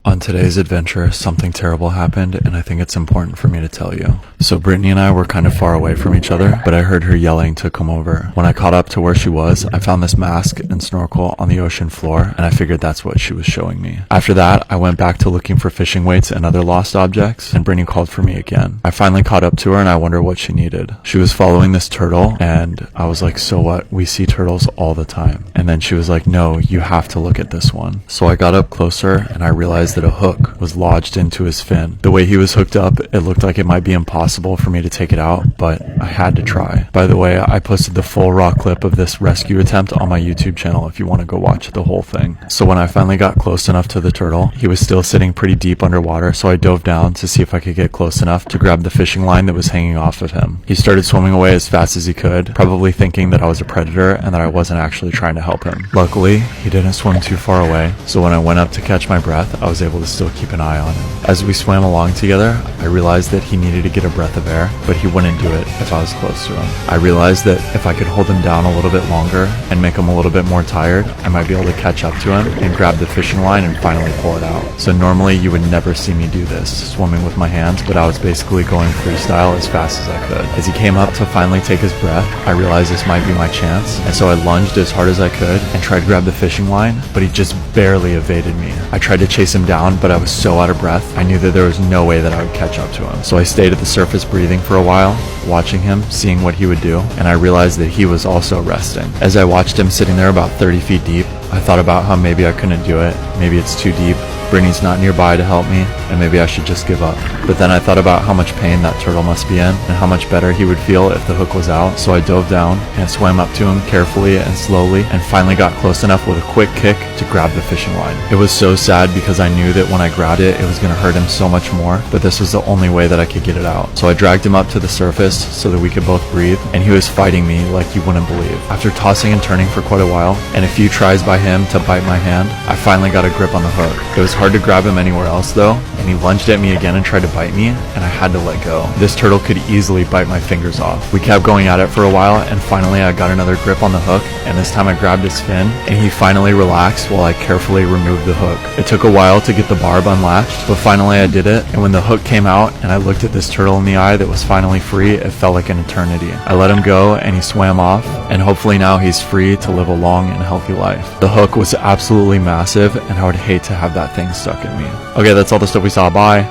On today's adventure, something terrible happened, and I think it's important for me to tell you. So Brittany and I were kind of far away from each other, but I heard her yelling to come over. When I caught up to where she was, I found this mask and snorkel on the ocean floor, and I figured that's what she was showing me. After that, I went back to looking for fishing weights and other lost objects, and Brittany called for me again. I finally caught up to her, and I wondered what she needed. She was following this turtle, and I was like, so what? We see turtles all the time. And then she was like, no, you have to look at this one. So I got up closer, and I realized that a hook was lodged into his fin. The way he was hooked up, it looked like it might be impossible for me to take it out, but I had to try. By the way, I posted the full raw clip of this rescue attempt on my YouTube channel if you want to go watch the whole thing. So when I finally got close enough to the turtle, he was still sitting pretty deep underwater, so I dove down to see if I could get close enough to grab the fishing line that was hanging off of him. He started swimming away as fast as he could, probably thinking that I was a predator and that I wasn't actually trying to help him. Luckily, he didn't swim too far away, so when I went up to catch my breath, I was able to still keep an eye on him. As we swam along together, I realized that he needed to get a breath of air, but he wouldn't do it if I was close to him. I realized that if I could hold him down a little bit longer and make him a little bit more tired, I might be able to catch up to him and grab the fishing line and finally pull it out. So normally you would never see me do this, swimming with my hands, but I was basically going freestyle as fast as I could. As he came up to finally take his breath, I realized this might be my chance, and so I lunged as hard as I could and tried to grab the fishing line, but he just barely evaded me. I tried to chase him down, but I was so out of breath, I knew that there was no way that I would catch up to him. So I stayed at the surface breathing for a while, watching him, seeing what he would do, and I realized that he was also resting. As I watched him sitting there about 30 feet deep, I thought about how maybe I couldn't do it, maybe it's too deep, Brittany's not nearby to help me, and maybe I should just give up. But then I thought about how much pain that turtle must be in, and how much better he would feel if the hook was out, so I dove down and swam up to him carefully and slowly, and finally got close enough with a quick kick to grab the fishing line. It was so sad because I knew that when I grabbed it, it was going to hurt him so much more, but this was the only way that I could get it out. So I dragged him up to the surface so that we could both breathe, and he was fighting me like you wouldn't believe. After tossing and turning for quite a while, and a few tries by him to bite my hand, I finally got a grip on the hook. It was hard to grab him anywhere else though, and he lunged at me again and tried to bite me, and I had to let go. This turtle could easily bite my fingers off. We kept going at it for a while, and finally I got another grip on the hook, and this time I grabbed his fin, and he finally relaxed while I carefully removed the hook. It took a while to get the barb unlatched, but finally I did it, and when the hook came out and I looked at this turtle in the eye that was finally free, it felt like an eternity. I let him go, and he swam off, and hopefully now he's free to live a long and healthy life. The hook was absolutely massive, and I would hate to have that thing stuck in me. Okay, that's all the stuff we saw. Bye.